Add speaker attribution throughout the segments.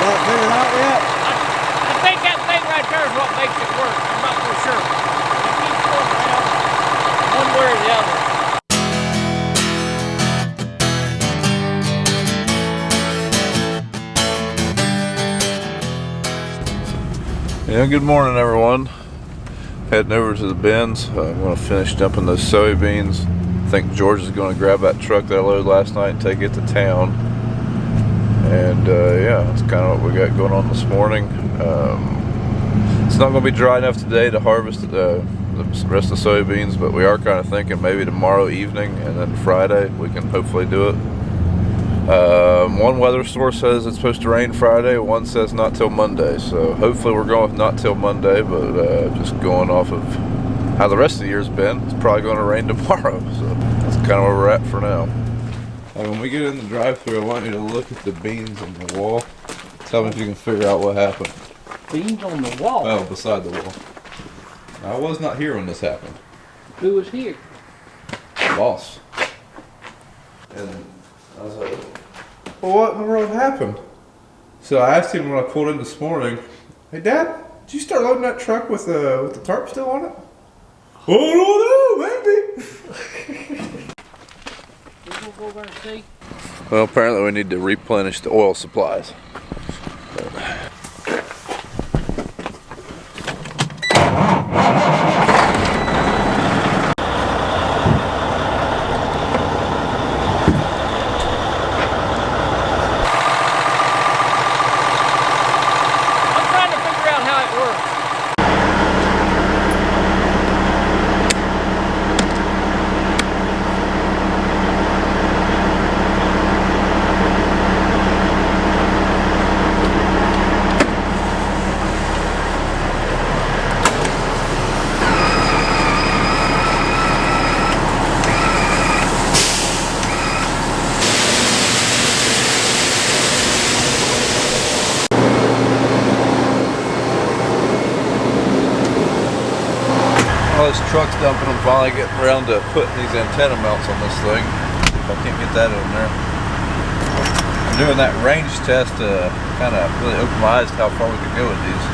Speaker 1: Got it figured out yet?
Speaker 2: I think that thing right there is what makes it work. I'm not so sure. It keeps going around one way or the other.
Speaker 3: Yeah, good morning everyone. Heading over to the bins. I'm going to finish dumping those soybeans. I think George is going to grab that truck that I loaded last night and take it to town. And yeah, that's kind of what we got going on this morning. It's not going to be dry enough today to harvest the rest of the soybeans, but we are kind of thinking maybe tomorrow evening and then Friday we can hopefully do it. One weather source says it's supposed to rain Friday, one says not till Monday, so hopefully we're going with not till Monday, but just going off of how the rest of the year's been, it's probably going to rain tomorrow, so that's kind of where we're at for now. When we get in the drive-thru, I want you to look at the beans on the wall. Tell me if you can figure out what happened.
Speaker 2: Beans on the wall?
Speaker 3: Oh, beside the wall. I was not here when this happened.
Speaker 2: Who was here?
Speaker 3: Boss. And I was like, well, what in the world happened? So I asked him when I pulled in this morning, hey Dad, did you start loading that truck with the tarp still on it? I don't know, maybe.
Speaker 2: We'll go over and see.
Speaker 3: Well, apparently we need to replenish the oil supplies. This truck's dumping, I'm finally getting around to putting these antenna mounts on this thing. If I can't get that in there. I'm doing that range test to kind of really open my eyes to how far we can go with these.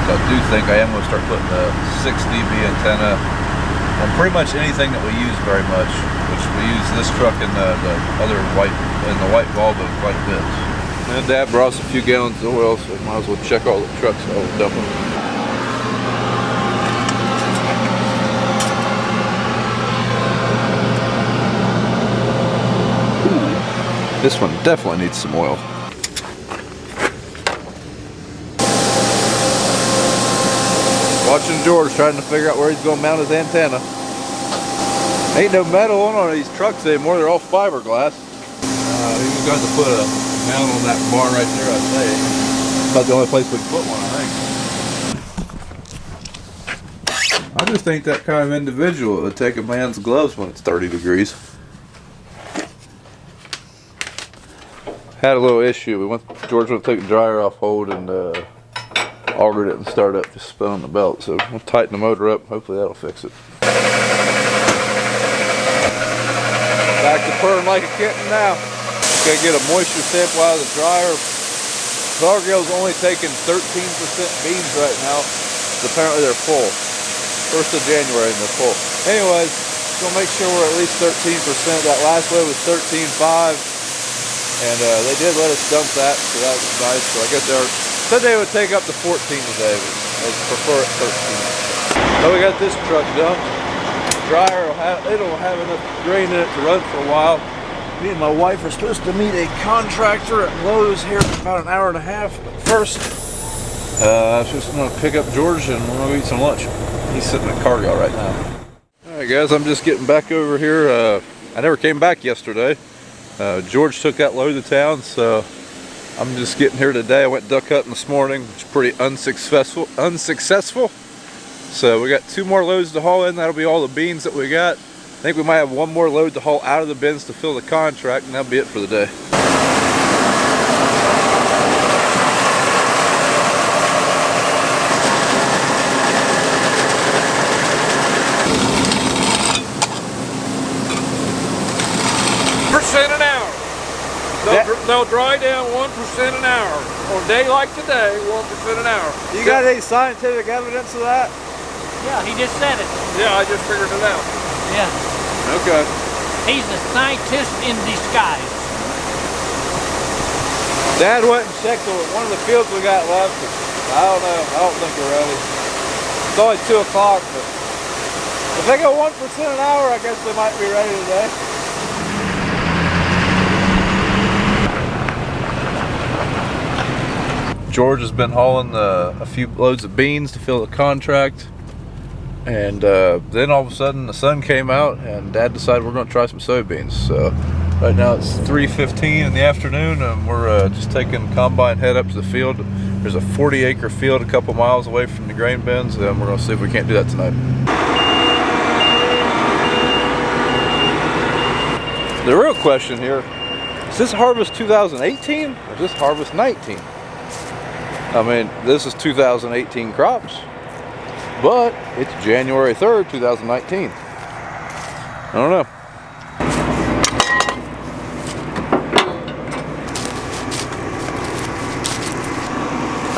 Speaker 3: So I do think I am going to start putting a 6 dB antenna on pretty much anything that we use very much, which we use this truck and the other white Volvo quite a bit. And Dad brought us a few gallons of oil, so we might as well check all the trucks I was dumping. This one definitely needs some oil. Watching George trying to figure out where he's going to mount his antenna. Ain't no metal on these trucks anymore, they're all fiberglass. He was going to put a mount on that bar right there, I say. About the only place we can put one, I think. I just think that kind of individual would take a man's gloves when it's 30 degrees. Had a little issue. George went to take the dryer off hold and augered it and started up, just spun on the belt. So we'll tighten the motor up. Hopefully that'll fix it. Back to purring like a kitten now. Gotta get a moisture sample out of the dryer. Cargill's only taking 13% beans right now. So apparently they're full. 1st of January and they're full. Anyways, gonna make sure we're at least 13%. That last load was 13.5. And they did let us dump that, so that was nice. So I guess they said they would take up to 14 today, but they prefer it 13. So we got this truck dumped. Dryer it'll have enough grain in it to run for a while. Me and my wife are supposed to meet a contractor at Lowe's here in about an hour and a half. But first, I was just going to pick up George and we're going to eat some lunch. He's sitting in cargo right now. All right, guys, I'm just getting back over here. I never came back yesterday. George took that load to town, so I'm just getting here today. I went duck hunting this morning, which is pretty unsuccessful. So we got 2 more loads to haul in. That'll be all the beans that we got. I think we might have 1 more load to haul out of the bins to fill the contract, and that'll be it for the day. $1 an hour.
Speaker 2: They'll dry down 1% an hour. On a day like today, 1% an hour.
Speaker 3: You got any scientific evidence of that?
Speaker 2: Yeah, he just said it. Yeah, I just figured it out. Yeah.
Speaker 3: Okay.
Speaker 2: He's a scientist in disguise.
Speaker 3: Dad went and checked one of the fields we got left. I don't know. I don't think we're ready. It's only 2 o'clock, but if they go 1% an hour, I guess they might be ready today. George has been hauling a few loads of beans to fill the contract, and then all of a sudden the sun came out and Dad decided we're going to try some soybeans. So right now it's 3:15 in the afternoon, and we're just taking combine head up to the field. There's a 40-acre field a couple miles away from the grain bins, and we're going to see if we can't do that tonight. The real question here, is this harvest 2018 or is this harvest 19? I mean, this is 2018 crops, but it's January 3rd, 2019. I don't know.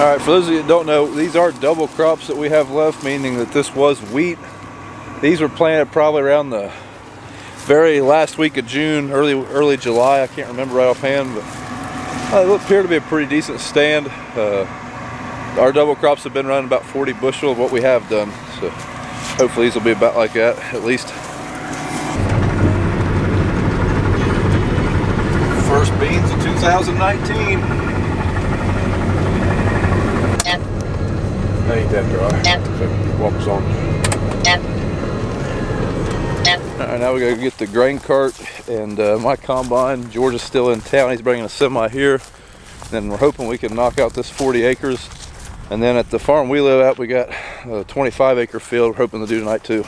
Speaker 3: All right, for those of you that don't know, these are double crops that we have left, meaning that this was wheat. These were planted probably around the very last week of June, early July. I can't remember right offhand, but they appear to be a pretty decent stand. Our double crops have been running about 40 bushel of what we have done, so hopefully these will be about like that at least. First beans of 2019. That ain't that dry. Walks on. Alright, now we gotta get the grain cart and my combine. George is still in town. He's bringing a semi here. Then we're hoping we can knock out this 40 acres. And then at the farm we live at, we got a 25-acre field we're hoping to do tonight too.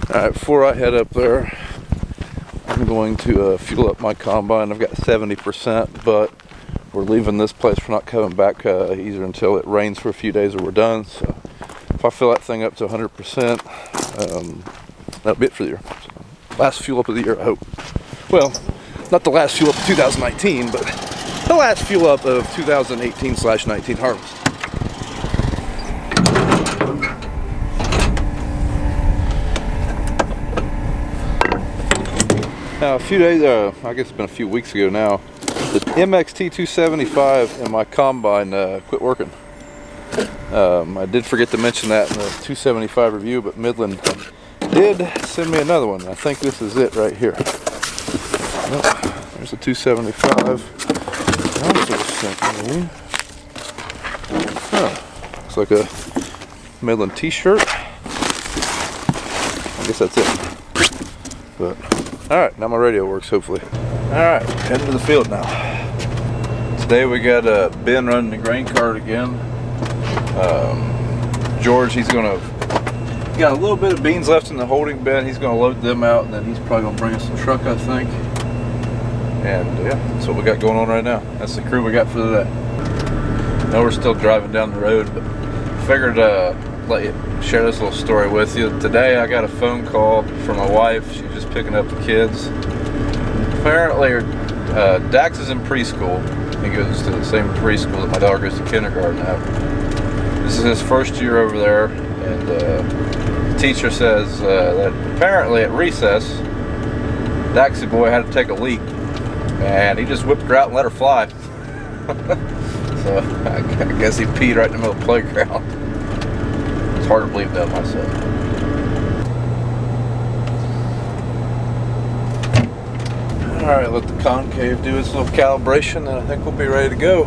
Speaker 3: Alright, before I head up there, I'm going to fuel up my combine. I've got 70%, but we're leaving this place. We're not coming back either until it rains for a few days or we're done. So if I fill that thing up to 100%, that'll be it for the year. So, last fuel up of the year, I hope. Well, not the last fuel up of 2019, but the last fuel up of 2018/19 harvest. Now a few days, I guess it's been a few weeks ago now, the MXT 275 in my combine quit working. I did forget to mention that in the 275 review, but Midland did send me another one. I think this is it right here. Nope, there's a 275. Also sent me. Oh, looks like a Midland t-shirt. I guess that's it. But alright, now my radio works hopefully. Alright, heading to the field now. Today we got Ben running the grain cart again. George, he's got a little bit of beans left in the holding bin. He's gonna load them out, and then he's probably gonna bring us some truck, I think. And yeah, that's what we got going on right now. That's the crew we got for today. Now we're still driving down the road, but figured let you share this little story with you. Today I got a phone call from my wife. She was just picking up the kids. Apparently Dax is in preschool. He goes to the same preschool that my daughter goes to kindergarten at. This is his first year over there, and the teacher says that apparently at recess Daxy boy had to take a leak, and he just whipped her out and let her fly. So I guess he peed right in the middle of the playground. It's hard to believe that myself. Alright, let the concave do its little calibration, and I think we'll be ready to go.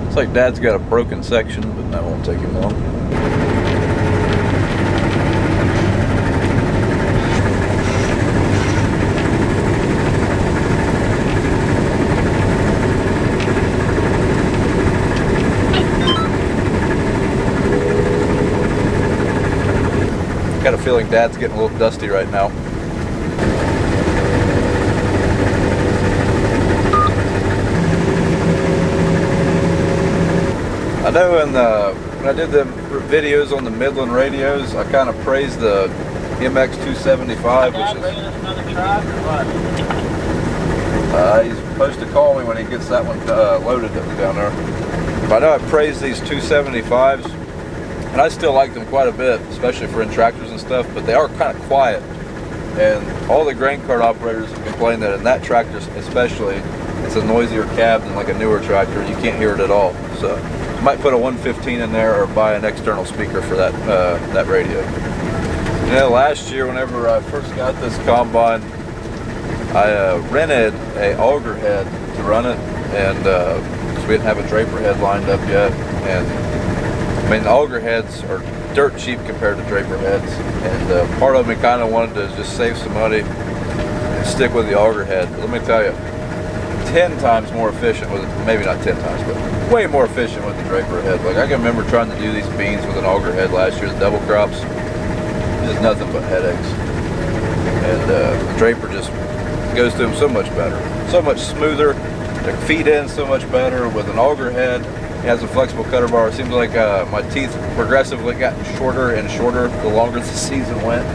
Speaker 3: Looks like Dad's got a broken section, but that won't take him long. Got a feeling Dad's getting a little dusty right now. I know when I did the videos on the Midland Radios, I kind of praised the MX 275, which is. He's supposed to call me when he gets that one loaded that was down there. But I know I praised these 275s, and I still like them quite a bit, especially for in tractors and stuff. But they are kind of quiet, and all the grain cart operators have complained that in that tractor, especially, it's a noisier cab than like a newer tractor. You can't hear it at all. So you might put a 115 in there or buy an external speaker for that that radio. You know, last year whenever I first got this combine, I rented a auger head to run it, and because we didn't have a draper head lined up yet. And I mean, the auger heads are dirt cheap compared to draper heads, and part of me kind of wanted to just save some money and stick with the auger head. But let me tell you, 10 times more efficient with it, maybe not 10 times, but way more efficient with the draper head. Like I can remember trying to do these beans with an auger head last year, the double crops, just nothing but headaches. And the draper just goes to them so much better, so much smoother. They feed in so much better with an auger head. It has a flexible cutter bar. It seems like my teeth progressively got shorter and shorter the longer the season went.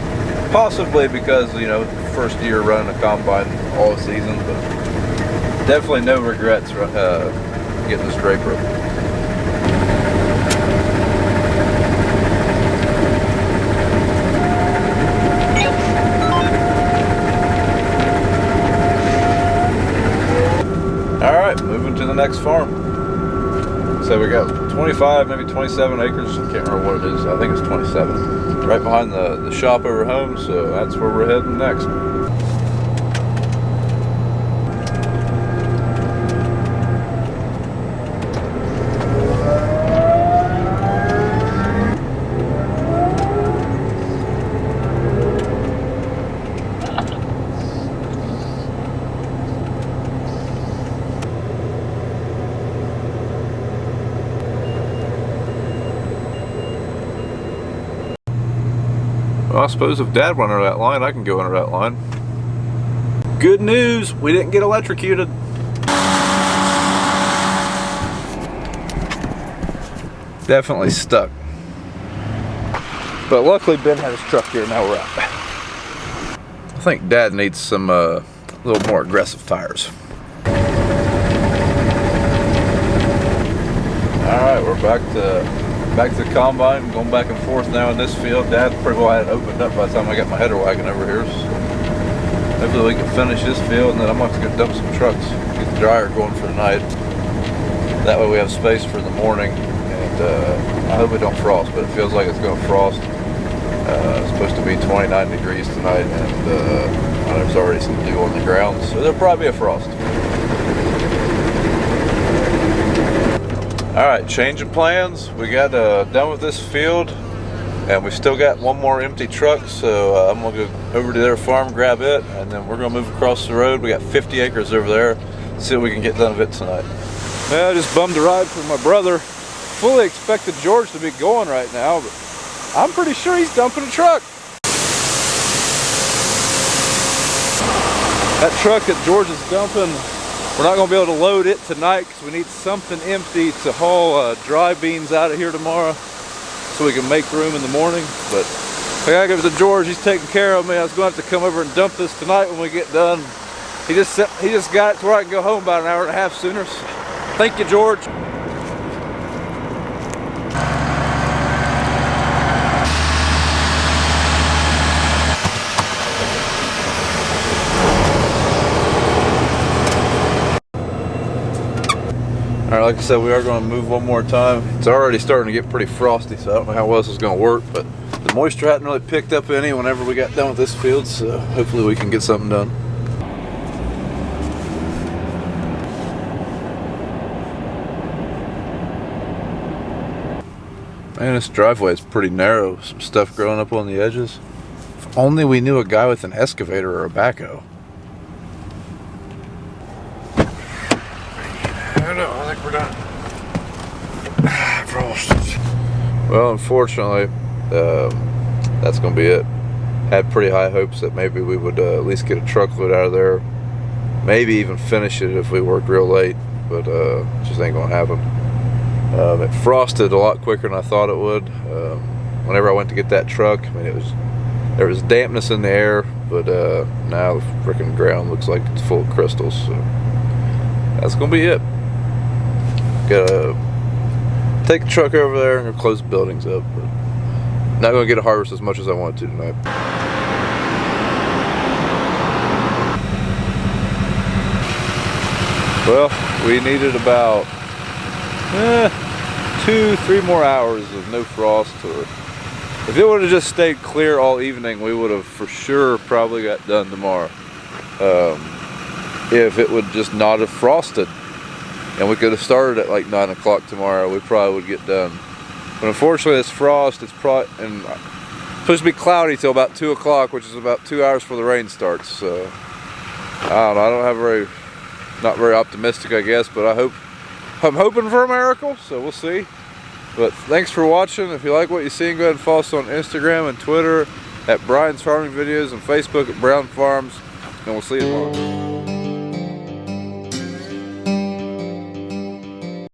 Speaker 3: Possibly because, you know, first year running a combine all season, but definitely no regrets getting this draper. Alright, moving to the next farm. So we got 25, maybe 27 acres. I can't remember what it is. I think it's 27. Right behind the shop over home, so that's where we're heading next. Well, I suppose if Dad went under that line, I can go under that line. Good news, we didn't get electrocuted. Definitely stuck. But luckily Ben had his truck here, now we're out. I think Dad needs some little more aggressive tires. Alright, we're back to the combine, going back and forth now in this field. Dad pretty well had it opened up by the time I got my header wagon over here. So hopefully we can finish this field, and then I'm going to go dump some trucks, get the dryer going for the night. That way we have space for the morning, and I hope it don't frost, but it feels like it's going to frost. It's supposed to be 29 degrees tonight, and there's already some dew on the ground, so there'll probably be a frost. Alright, change of plans. We got done with this field, and we still got one more empty truck, so I'm going to go over to their farm, grab it, and then we're going to move across the road. We got 50 acres over there. See what we can get done of it tonight. Well, I just bummed a ride for my brother. Fully expected George to be going right now, but I'm pretty sure he's dumping a truck. That truck that George is dumping, we're not going to be able to load it tonight because we need something empty to haul dry beans out of here tomorrow so we can make room in the morning. But I gotta give it to George. He's taking care of me. I was going to have to come over and dump this tonight when we get done. He just got it to where I can go home about an hour and a half sooner. So thank you, George. Alright, like I said, we are going to move one more time. It's already starting to get pretty frosty, so I don't know how well this is going to work, but the moisture hadn't really picked up any whenever we got done with this field, so hopefully we can get something done. Man, this driveway is pretty narrow. Some stuff growing up on the edges. If only we knew a guy with an excavator or a backhoe. I think we're done. Frost. Well, unfortunately, that's going to be it. Had pretty high hopes that maybe we would at least get a truckload out of there. Maybe even finish it if we worked real late, but just ain't going to happen. It frosted a lot quicker than I thought it would. Whenever I went to get that truck, I mean, it was there was dampness in the air, but now the freaking ground looks like it's full of crystals. So that's gonna be it. Gotta take the truck over there and close the buildings up. But not gonna get to harvest as much as I wanted to tonight. Well, we needed about 2-3 more hours of no frost. Or if it would have just stayed clear all evening, we would have for sure probably got done tomorrow. If it would just not have frosted, and we could have started at like 9 o'clock tomorrow, we probably would get done. But unfortunately, this frost, it's probably supposed to be cloudy till about 2 o'clock, which is about 2 hours before the rain starts. So I don't know. I don't have not very optimistic, I guess, but I'm hoping for a miracle. So we'll see. But thanks for watching. If you like what you see, go ahead and follow us on Instagram and Twitter at Brian's Farming Videos and Facebook at Brown Farms. And we'll see you tomorrow.